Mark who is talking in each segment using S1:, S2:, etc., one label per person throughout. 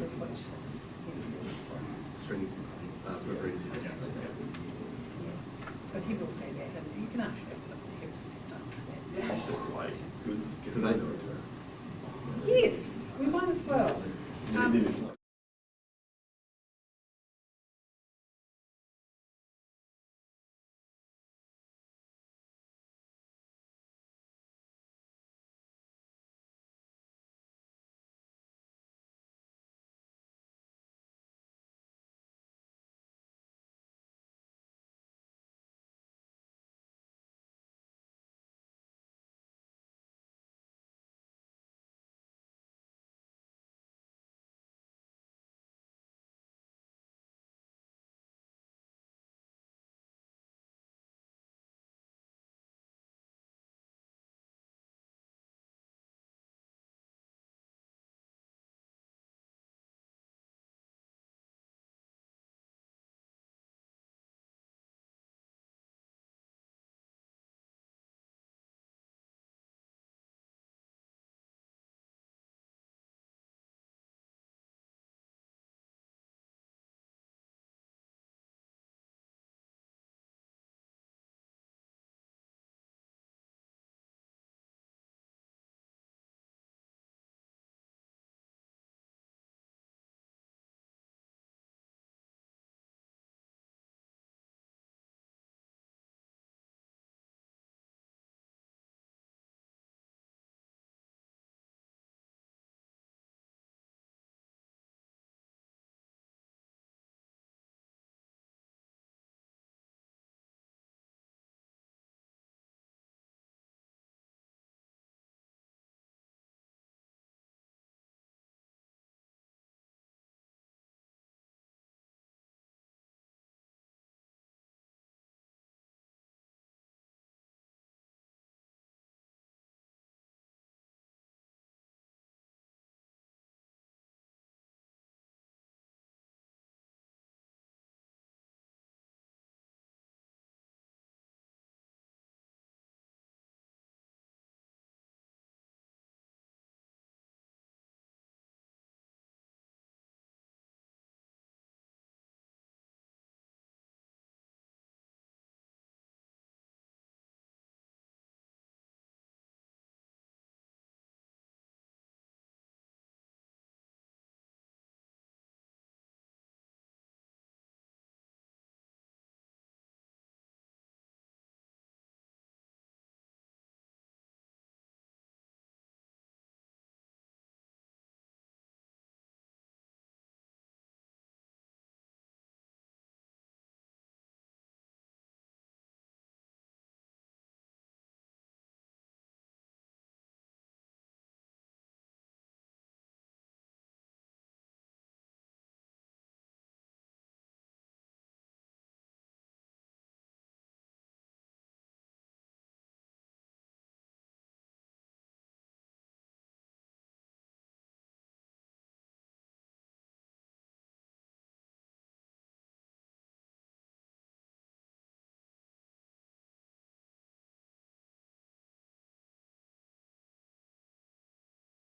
S1: is what you need for.
S2: Strings, footprints.
S1: But he will say that, and you can ask him, but here's
S2: Yes.
S3: So like, good,
S2: Because I know it.
S1: Yes, we might as well.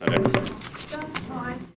S1: That's fine.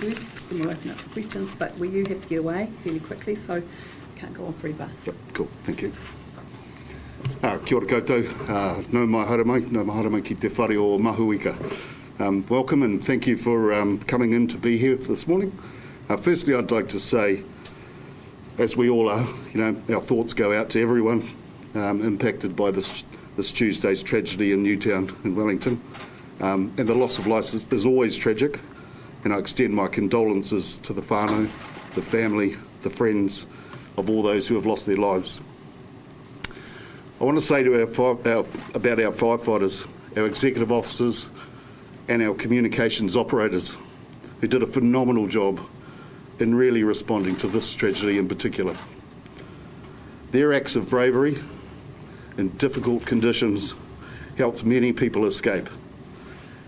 S1: words, then we'll open up for questions, but you have to get away fairly quickly, so can't go on forever.
S3: Yep, cool, thank you. Kia ora koutou, no maharama ki te whare o Mahuika. Welcome and thank you for coming in to be here this morning. Firstly, I'd like to say, as we all are, our thoughts go out to everyone impacted by this Tuesday's tragedy in Newtown in Wellington. And the loss of life is always tragic, and I extend my condolences to the whānau, the family, the friends of all those who have lost their lives. I want to say to about our firefighters, our executive officers and our communications operators who did a phenomenal job in really responding to this tragedy in particular. Their acts of bravery in difficult conditions helped many people escape.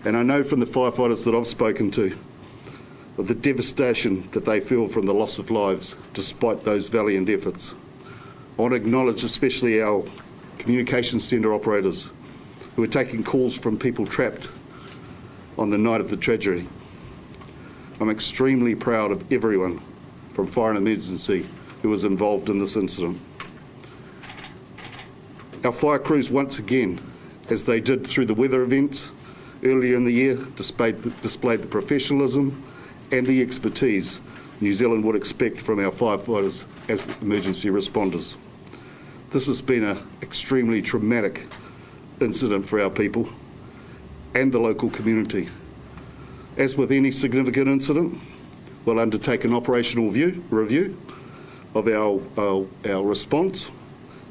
S3: And I know from the firefighters that I've spoken to of the devastation that they feel from the loss of lives despite those valiant efforts. I want to acknowledge especially our communications centre operators who are taking calls from people trapped on the night of the tragedy. I'm extremely proud of everyone from Fire and Emergency who was involved in this incident. Our fire crews once again, as they did through the weather events earlier in the year, displayed the professionalism and the expertise New Zealand would expect from our firefighters as emergency responders. This has been an extremely traumatic incident for our people and the local community. As with any significant incident, we'll undertake an operational review of our response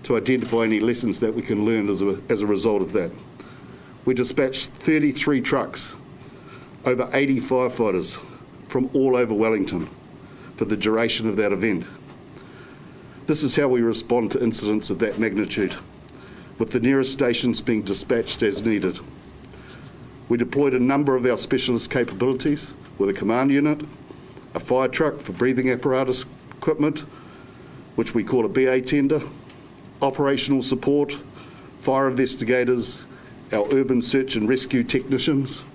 S3: to identify any lessons that we can learn as a result of that. We dispatched 33 trucks, over 80 firefighters from all over Wellington for the duration of that event. This is how we respond to incidents of that magnitude, with the nearest stations being dispatched as needed. We deployed a number of our specialist capabilities with a command unit, a fire truck for breathing apparatus equipment, which we call a BA tender, operational support, fire investigators, our urban search and rescue technicians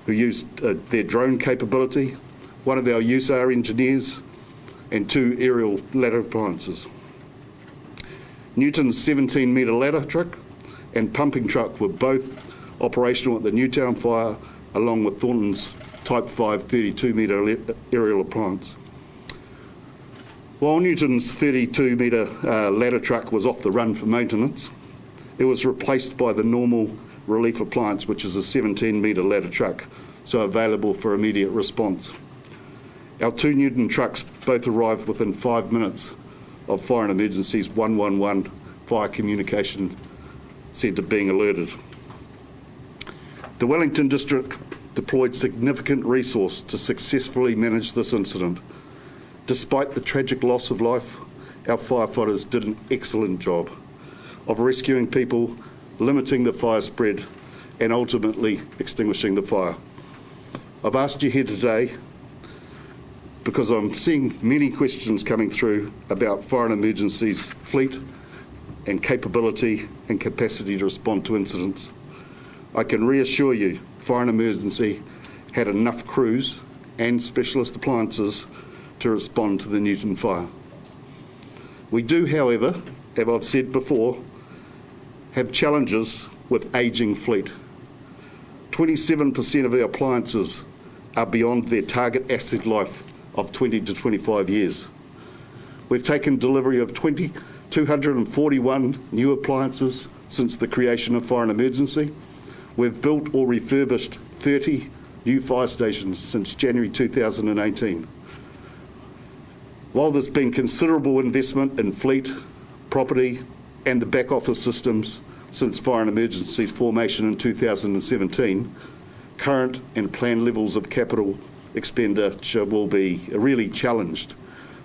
S3: who used their drone capability, one of our USAR engineers, and 2 aerial ladder appliances. Newton's 17-metre ladder truck and pumping truck were both operational at the Newtown fire, along with Thornton's Type 5 32-metre aerial appliance. While Newton's 32-metre ladder truck was off the run for maintenance, it was replaced by the normal relief appliance, which is a 17-metre ladder truck, so available for immediate response. Our 2 Newton trucks both arrived within 5 minutes of Fire and Emergency's 111 Fire Communication Centre being alerted. The Wellington District deployed significant resource to successfully manage this incident. Despite the tragic loss of life, our firefighters did an excellent job of rescuing people, limiting the fire spread, and ultimately extinguishing the fire. I've asked you here today because I'm seeing many questions coming through about Fire and Emergency's fleet and capability and capacity to respond to incidents. I can reassure you, Fire and Emergency had enough crews and specialist appliances to respond to the Newton fire. We do, however, as I've said before, have challenges with ageing fleet. 27% of our appliances are beyond their target asset life of 20 to 25 years. We've taken delivery of 241 new appliances since the creation of Fire and Emergency. We've built or refurbished 30 new fire stations since January 2018. While there's been considerable investment in fleet, property and the back office systems since Fire and Emergency's formation in 2017, current and planned levels of capital expenditure will be really challenged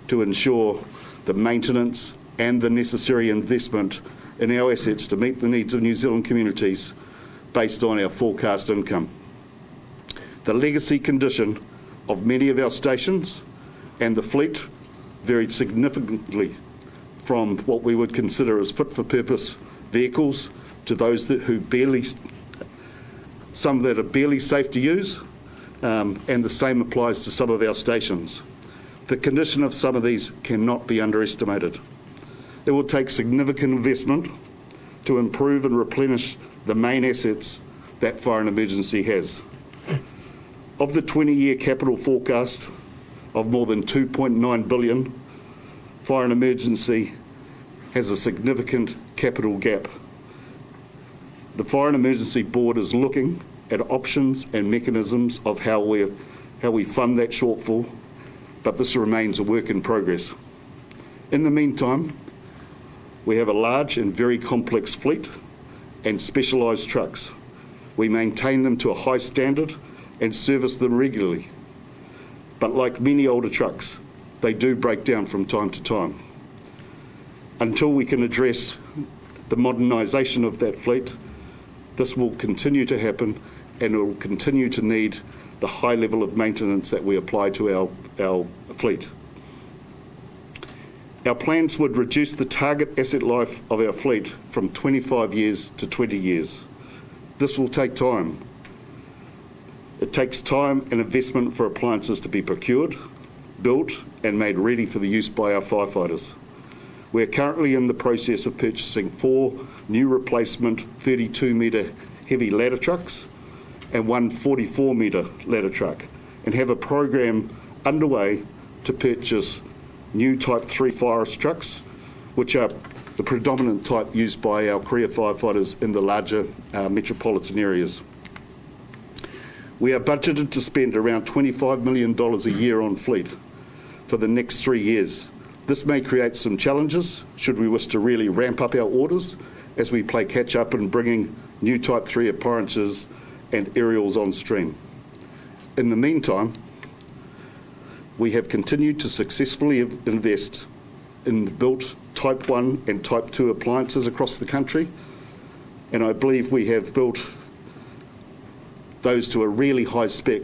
S3: to ensure the maintenance and the necessary investment in our assets to meet the needs of New Zealand communities based on our forecast income. The legacy condition of many of our stations and the fleet varied significantly from what we would consider as fit-for-purpose vehicles to those some that are barely safe to use, and the same applies to some of our stations. The condition of some of these cannot be underestimated. It will take significant investment to improve and replenish the main assets that fire and emergency has. Of the 20-year capital forecast of more than $2.9 billion, fire and emergency has a significant capital gap. The Fire and Emergency Board is looking at options and mechanisms of how we fund that shortfall, but this remains a work in progress. In the meantime, we have a large and very complex fleet and specialised trucks. We maintain them to a high standard and service them regularly. But like many older trucks, they do break down from time to time. Until we can address the modernisation of that fleet, this will continue to happen, and it will continue to need the high level of maintenance that we apply to our fleet. Our plans would reduce the target asset life of our fleet from 25 years to 20 years. This will take time. It takes time and investment for appliances to be procured, built and made ready for the use by our firefighters. We're currently in the process of purchasing 4 new replacement 32-metre heavy ladder trucks and 1 44-metre ladder truck, and have a program underway to purchase new Type 3 forest trucks, which are the predominant type used by our career firefighters in the larger metropolitan areas. We are budgeted to spend around $25 million a year on fleet for the next 3 years. This may create some challenges should we wish to really ramp up our orders as we play catch up in bringing new Type 3 appliances and aerials on stream. In the meantime, we have continued to successfully invest in the built Type 1 and Type 2 appliances across the country, and I believe we have built those to a really high spec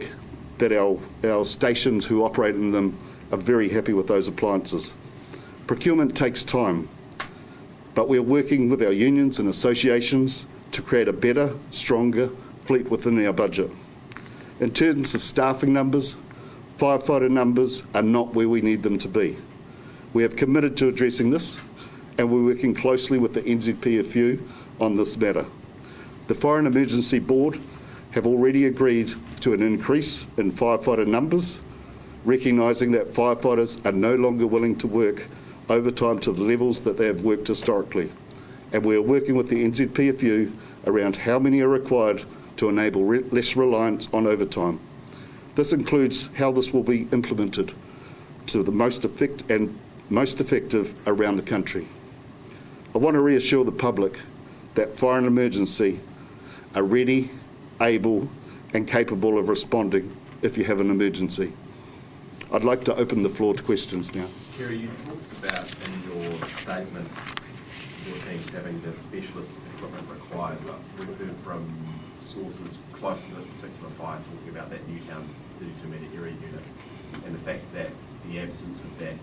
S3: that our stations who operate in them are very happy with those appliances. Procurement takes time, but we're working with our unions and associations to create a better, stronger fleet within our budget. In terms of staffing numbers, firefighter numbers are not where we need them to be. We have committed to addressing this, and we're working closely with the NZPFU on this matter. The Fire and Emergency Board have already agreed to an increase in firefighter numbers, recognising that firefighters are no longer willing to work overtime to the levels that they have worked historically. And we are working with the NZPFU around how many are required to enable less reliance on overtime. This includes how this will be implemented to the most effective around the country. I want to reassure the public that fire and emergency are ready, able and capable of responding if you have an emergency. I'd like to open the floor to questions now.
S2: Kerry, you talked about in your statement your team having the specialist equipment required, but we've heard from sources close to this particular fire talking about that Newtown 32-metre area unit and the fact that the absence of that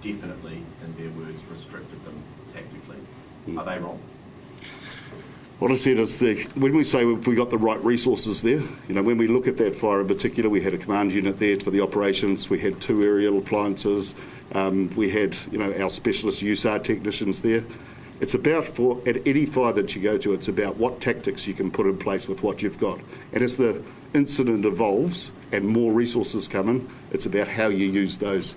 S2: definitely, in their words, restricted them tactically. Are they wrong?
S3: What I said is when we say we got the right resources there, when we look at that fire in particular, we had a command unit there for the operations, we had 2 aerial appliances, we had our specialist USAR technicians there. It's about, at any fire that you go to, it's about what tactics you can put in place with what you've got. And as the incident evolves and more resources come in, it's about how you use those.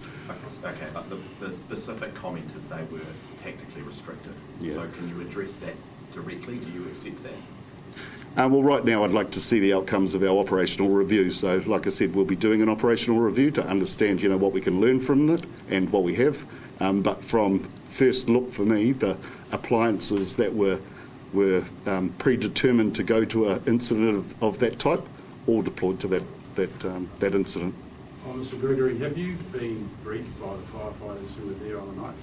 S2: Okay, but the specific comment is they were tactically restricted.
S3: Yeah.
S2: So can you address that directly? Do you accept that?
S3: Well, right now I'd like to see the outcomes of our operational review. So, like I said, we'll be doing an operational review to understand, what we can learn from it and what we have. But from first look, for me, the appliances that were predetermined to go to an incident of that type, all deployed to that incident.
S4: Mr. Gregory, have you been briefed by the firefighters who were there on the night?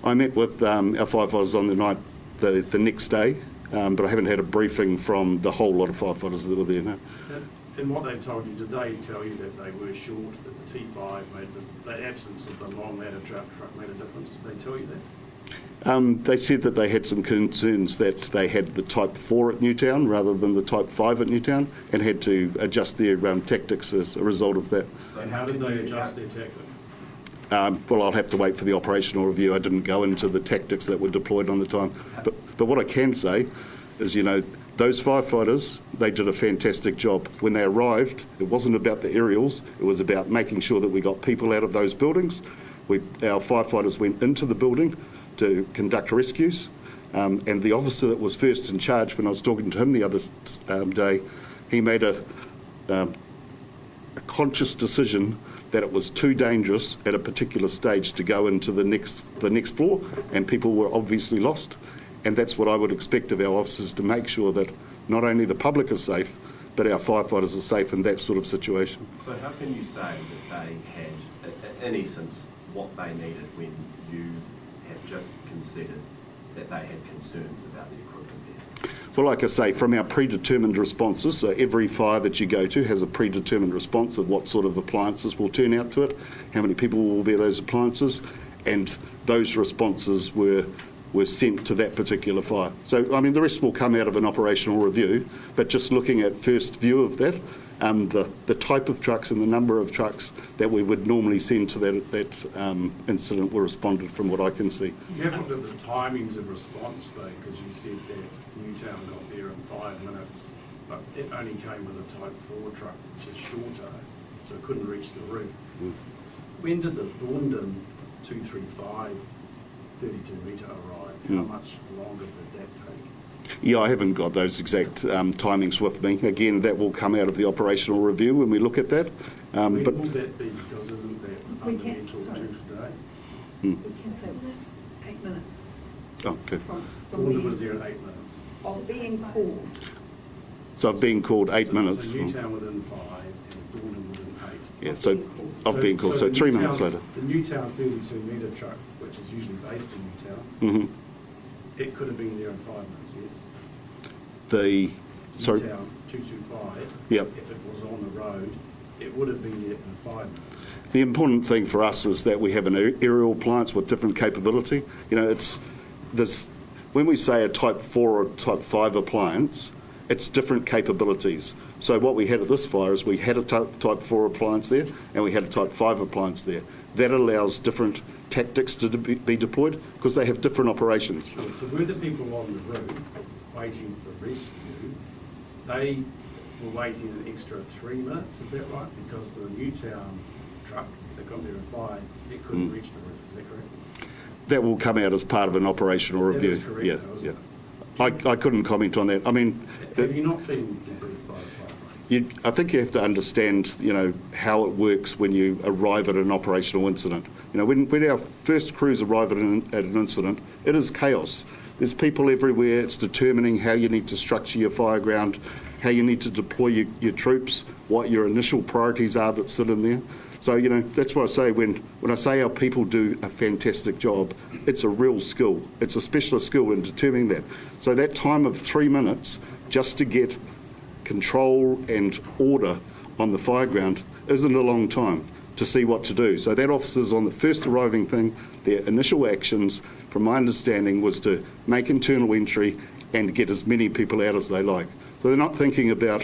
S3: I met with our firefighters on the night the next day, but I haven't had a briefing from the whole lot of firefighters that were there, no.
S4: And what they told you, did they tell you that they were short, that the T5 made the absence of the long ladder truck made a difference? Did they tell you that?
S3: They said that they had some concerns that they had the Type 4 at Newtown rather than the Type 5 at Newtown, and had to adjust their tactics as a result of that.
S4: So how did they adjust their tactics?
S3: Well, I'll have to wait for the operational review. I didn't go into the tactics that were deployed on the time. But what I can say is, those firefighters, they did a fantastic job. When they arrived, it wasn't about the aerials, it was about making sure that we got people out of those buildings. Our firefighters went into the building to conduct rescues, and the officer that was first in charge, when I was talking to him the other day, he made a conscious decision that it was too dangerous at a particular stage to go into the next floor, and people were obviously lost. And that's what I would expect of our officers, to make sure that not only the public are safe, but our firefighters are safe in that sort of situation.
S2: So how can you say that they had, in essence, what they needed when you have just conceded that they had concerns about the equipment there?
S3: Well, like I say, from our predetermined responses, so every fire that you go to has a predetermined response of what sort of appliances will turn out to it, how many people will bear those appliances, and those responses were sent to that particular fire. So, the rest will come out of an operational review, but just looking at first view of that, the type of trucks and the number of trucks that we would normally send to that incident were responded from what I can see.
S4: You have looked at the timings of response, though, because you said that Newtown got there in 5 minutes, but it only came with a Type 4 truck, which is shorter, so it couldn't reach the roof. When did the Thorndon 235 32-metre arrive? How much longer did that take?
S3: Yeah, I haven't got those exact timings with me. Again, that will come out of the operational review when we look at that.
S4: When will that be? Because isn't that fundamental to today?
S1: We can say 8 minutes.
S3: Oh, okay.
S4: Thorndon was there in 8 minutes.
S1: Of being called.
S3: So I've been called 8 minutes.
S4: So Newtown within 5 and Thorndon within 8.
S3: Yeah, so I've been called. So 3 minutes later.
S4: The Newtown 32-metre truck, which is usually based in Newtown, it could have been there in 5 minutes, yes?
S3: Sorry?
S4: Newtown 225,
S3: Yep.
S4: if it was on the road, it would have been there in 5 minutes.
S3: The important thing for us is that we have an aerial appliance with different capability. It's this. When we say a Type 4 or Type 5 appliance, it's different capabilities. So what we had at this fire is we had a Type 4 appliance there and we had a Type 5 appliance there. That allows different tactics to be deployed because they have different operations.
S4: Sure. So were the people on the road waiting for rescue, they were waiting an extra 3 minutes, is that right? Because the Newtown truck that got there in 5, it couldn't reach the roof, is that correct?
S3: That will come out as part of an operational review.
S4: That is correct,
S3: Yeah,
S4: though, isn't
S3: yeah.
S4: it?
S3: I couldn't comment on that.
S4: Have you not been debriefed by the firefighter?
S3: I think you have to understand, how it works when you arrive at an operational incident. When our first crews arrive at an incident, it is chaos. There's people everywhere. It's determining how you need to structure your fireground, how you need to deploy your troops, what your initial priorities are that sit in there. So, that's what I say when I say our people do a fantastic job, it's a real skill. It's a specialist skill in determining that. So that time of 3 minutes just to get control and order on the fireground isn't a long time to see what to do. So that officer's on the first arriving thing, their initial actions, from my understanding, was to make internal entry and get as many people out as they like. So they're not thinking about,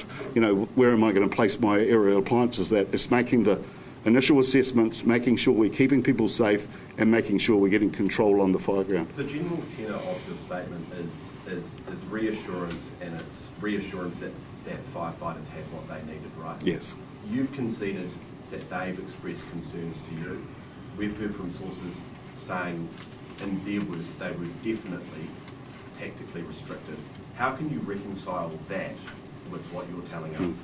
S3: where am I going to place my aerial appliances? That it's making the initial assessments, making sure we're keeping people safe and making sure we're getting control on the fireground.
S2: The general tenor of your statement is reassurance, and it's reassurance that firefighters had what they needed, right?
S3: Yes.
S2: You've conceded that they've expressed concerns to you. We've heard from sources saying, in their words, they were definitely tactically restricted. How can you reconcile that with what you're telling us?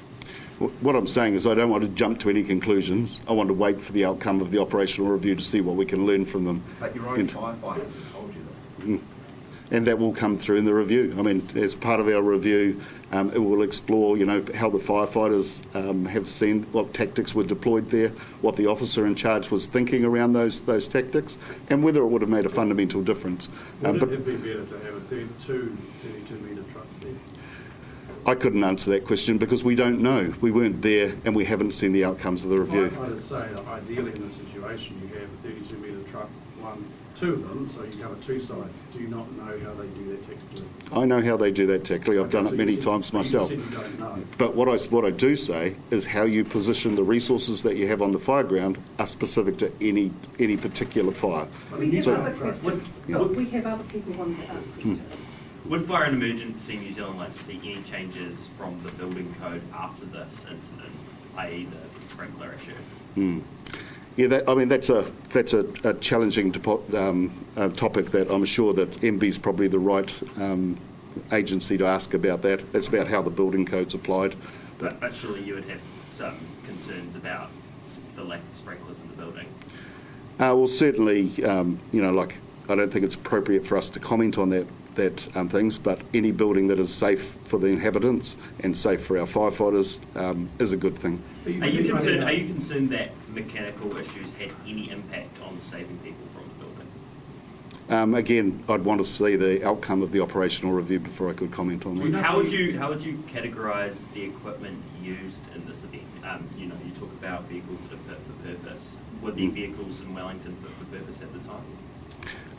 S3: What I'm saying is I don't want to jump to any conclusions. I want to wait for the outcome of the operational review to see what we can learn from them.
S2: But your own firefighters have told you this.
S3: And that will come through in the review. As part of our review, it will explore, how the firefighters have seen what tactics were deployed there, what the officer in charge was thinking around those tactics, and whether it would have made a fundamental difference.
S4: Would it have been better to have a 32-metre truck there?
S3: I couldn't answer that question because we don't know. We weren't there and we haven't seen the outcomes of the review.
S4: I would say that ideally in this situation you have a 32-metre truck, one two of them, so you cover two sites. Do you not know how they do that technically?
S3: I know how they do that technically. I've done it many times myself.
S4: You said you don't know.
S3: But what I do say is how you position the resources that you have on the fire ground are specific to any particular fire.
S1: We have
S3: So-
S1: other questions.
S3: Yeah.
S1: Look, we have other people wanting to ask questions.
S5: Would Fire and Emergency New Zealand like to see any changes from the building code after this incident, i.e. the sprinkler issue?
S3: Yeah, that's a challenging topic that I'm sure that MB's probably the right agency to ask about that. It's about how the building code's applied.
S5: But surely you would have some concerns about the lack of sprinklers in the building.
S3: Well, certainly, I don't think it's appropriate for us to comment on that things, but any building that is safe for the inhabitants and safe for our firefighters is a good thing.
S5: Are you concerned that mechanical issues had any impact on saving people from the building?
S3: Again, I'd want to see the outcome of the operational review before I could comment on that.
S5: How would you categorise the equipment used in this event? You talk about vehicles that are fit for purpose. Were the vehicles in Wellington fit for purpose at the time?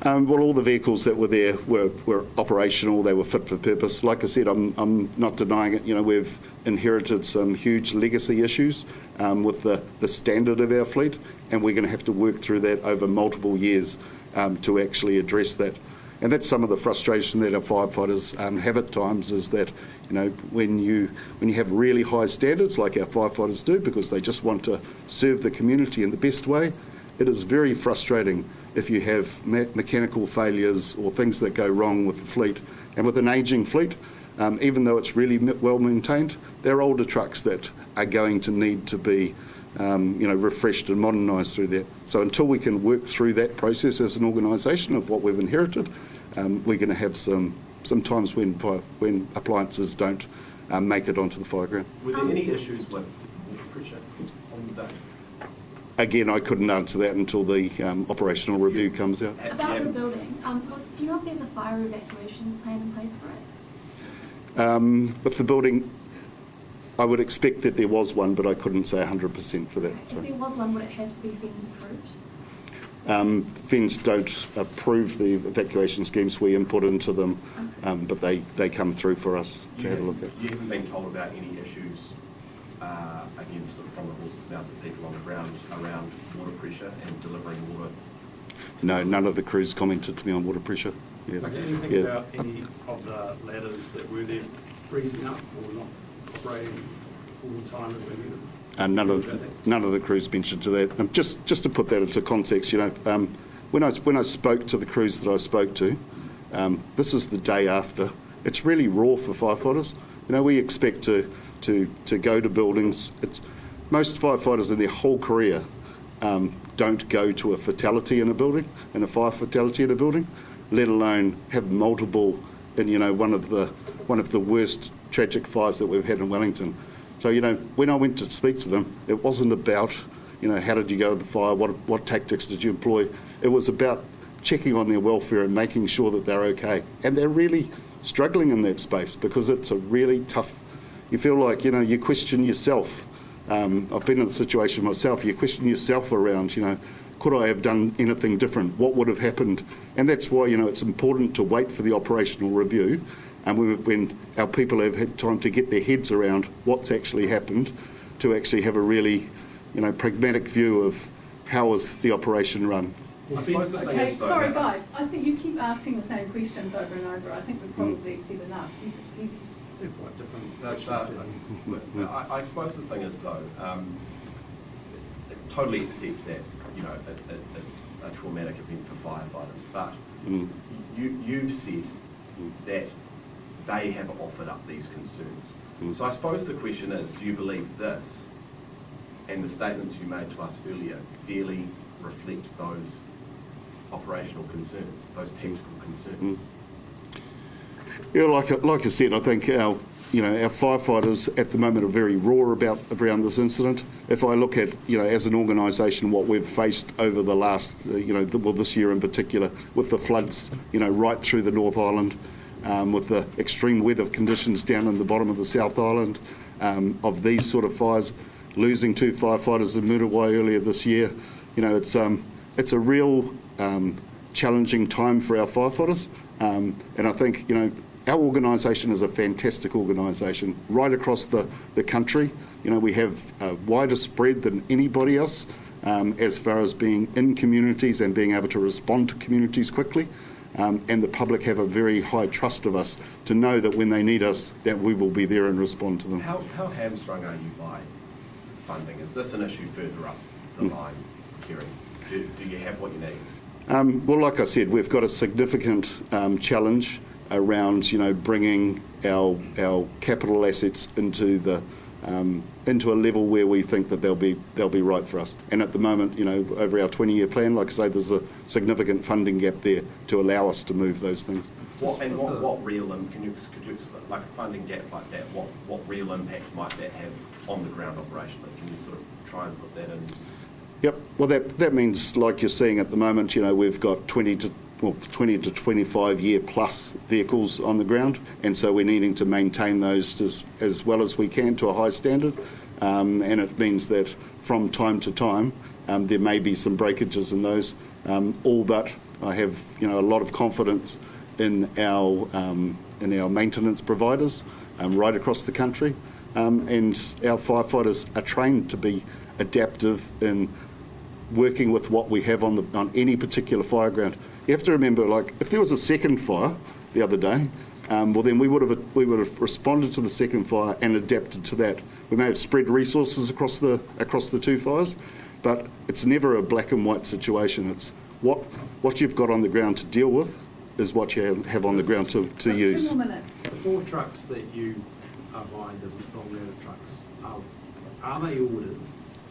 S3: Well, all the vehicles that were there were operational. They were fit for purpose. Like I said, I'm not denying it. We've inherited some huge legacy issues with the standard of our fleet, and we're going to have to work through that over multiple years to actually address that. And that's some of the frustration that our firefighters have at times, is that when you have really high standards like our firefighters do, because they just want to serve the community in the best way, it is very frustrating if you have mechanical failures or things that go wrong with the fleet. And with an ageing fleet, even though it's really well maintained, they're older trucks that are going to need to be refreshed and modernised through that. So until we can work through that process as an organisation of what we've inherited, we're going to have some times when appliances don't make it onto the fire ground.
S2: Were there any issues with water pressure on the day?
S3: Again, I couldn't answer that until the operational review comes out.
S6: About the building, do you know if there's a fire evacuation plan in place for it?
S3: With the building, I would expect that there was one, but I couldn't say 100% for that.
S6: If
S3: Sorry.
S6: there was one, would it have to be FENS approved?
S3: FENS don't approve the evacuation schemes. We input into them, but they come through for us to have a look at.
S2: You haven't been told about any issues, again, sort of from the horse's mouth of people on the ground around water pressure and delivering water?
S3: No, none of the crews commented to me on water pressure. Yes.
S4: Is there anything about any of the ladders that were there freezing up or not operating all the time as we needed?
S3: None of the crews mentioned to that. Just to put that into context, when I spoke to the crews that I spoke to, this is the day after. It's really raw for firefighters. We expect to go to buildings. Most firefighters in their whole career don't go to a fatality in a building, and a fire fatality in a building, let alone have multiple in one of the worst tragic fires that we've had in Wellington. So when I went to speak to them, it wasn't about how did you go to the fire, what tactics did you employ. It was about checking on their welfare and making sure that they're okay. And they're really struggling in that space because it's a really tough. You feel like you question yourself. I've been in the situation myself. You question yourself around could I have done anything different? What would have happened? And that's why it's important to wait for the operational review. And when our people have had time to get their heads around what's actually happened, to actually have a really, pragmatic view of how was the operation run.
S1: Okay, sorry guys, I think you keep asking the same questions over and over. I think we've probably said enough.
S4: They're quite different.
S2: No, I suppose the thing is though, totally accept that it's a traumatic event for firefighters, but you've said that they have offered up these concerns. So I suppose the question is, do you believe this and the statements you made to us earlier fairly reflect those operational concerns, those technical concerns?
S3: Yeah, like I said, I think our firefighters at the moment are very raw around this incident. If I look at as an organisation what we've faced over the last this year in particular with the floods right through the North Island, with the extreme weather conditions down in the bottom of the South Island, of these sort of fires, losing 2 firefighters in Muriwai earlier this year, it's a real challenging time for our firefighters. And I think, our organisation is a fantastic organisation right across the country. We have a wider spread than anybody else as far as being in communities and being able to respond to communities quickly. And the public have a very high trust of us to know that when they need us, that we will be there and respond to them.
S2: How hamstrung are you by funding? Is this an issue further up the line, Kerry? Do you have what you need?
S3: Well, like I said, we've got a significant challenge around, bringing our capital assets into a level where we think that they'll be right for us. And at the moment, over our 20-year plan, like I say, there's a significant funding gap there to allow us to move those things.
S2: What real could you like a funding gap like that? What real impact might that have on the ground operationally? Can you sort of try and put that in?
S3: Yep. Well, that means, like you're seeing at the moment, we've got 20 to 25 year plus vehicles on the ground, and so we're needing to maintain those as well as we can to a high standard, and it means that from time to time there may be some breakages in those, all but I have a lot of confidence in our maintenance providers right across the country, and our firefighters are trained to be adaptive in working with what we have on any particular fire ground. You have to remember, like, if there was a second fire the other day, well then we would have responded to the second fire and adapted to that. We may have spread resources across the two fires, but it's never a black and white situation. It's what you've got on the ground to deal with is what you have on the ground to use.
S1: 2 more minutes.
S4: The 4 trucks that you are buying, the small ladder trucks, are they ordered?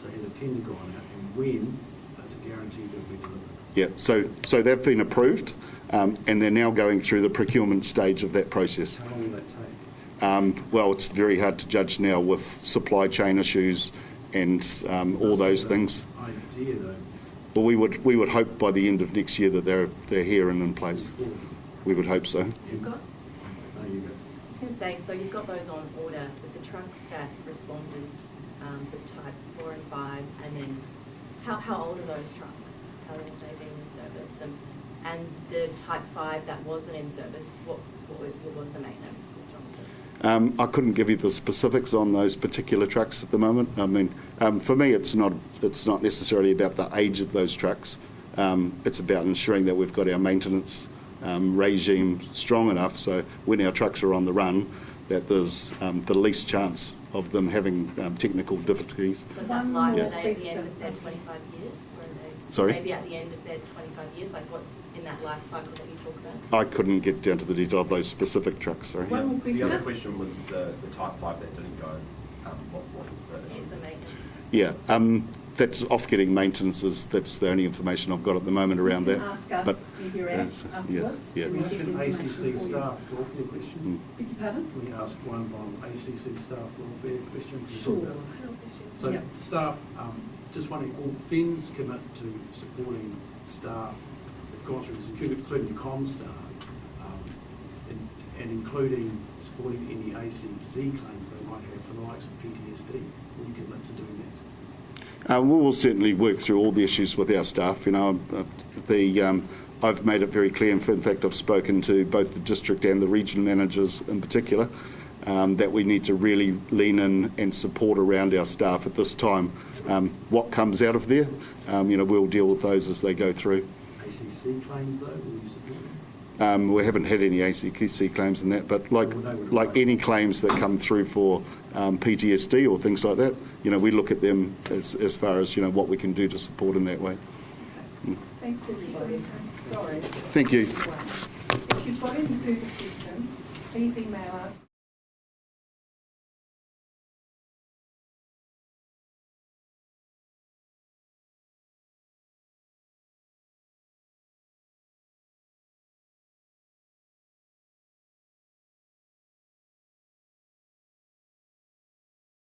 S4: So has a tender gone out, and when is it guaranteed they'll be delivered?
S3: Yeah, so they've been approved, and they're now going through the procurement stage of that process.
S4: How long will that take?
S3: Well, it's very hard to judge now with supply chain issues and all those things.
S4: Idea though.
S3: Well, we would hope by the end of next year that they're here and in place. We would hope so.
S7: You've got,
S4: No, you go.
S7: I was going to say, so you've got those on order, but the trucks that responded, the type 4 and 5, and then how old are those trucks? How long have they been in service? And the type 5 that wasn't in service, what was the maintenance? What's wrong with it?
S3: I couldn't give you the specifics on those particular trucks at the moment. I mean, for me, it's not necessarily about the age of those trucks. It's about ensuring that we've got our maintenance regime strong enough so when our trucks are on the run, that there's the least chance of them having technical difficulties.
S7: But that life,
S1: Yeah.
S7: are they at the end of their 25 years? Or are they,
S3: Sorry?
S7: Maybe at the end of their 25 years, like what in that life cycle that you talk about?
S3: I couldn't get down to the detail of those specific trucks, sorry.
S1: One more
S2: The other
S1: question.
S2: question was the type 5 that didn't go. What was the
S7: What was
S2: issue?
S7: the maintenance?
S3: Yeah, that's off-getting maintenances. That's the only information I've got at the moment around that.
S1: Ask us,
S3: But
S1: you're out afterwards.
S3: yeah.
S1: We
S4: Can
S1: get
S4: ACC
S1: information for you.
S4: staff welfare question?
S1: Beg your pardon?
S4: Can we ask one from ACC staff welfare question?
S1: Sure.
S4: So
S1: Yeah.
S4: staff, just wondering, all FINs commit to supporting staff that gone through this, including comm staff, and including supporting any ACC claims they might have for the likes of PTSD. Will you commit to doing that?
S3: We will certainly work through all the issues with our staff. I've made it very clear, in fact I've spoken to both the district and the region managers in particular, that we need to really lean in and support around our staff at this time. What comes out of there, we'll deal with those as they go through.
S4: ACC claims though, will you support them?
S3: We haven't had any ACC claims in that, but like any claims that come through for PTSD or things like that, we look at them as far as what we can do to support in that way.
S1: Thanks, everybody. Sorry.
S3: Thank you.
S1: If you've got any further questions, please email us.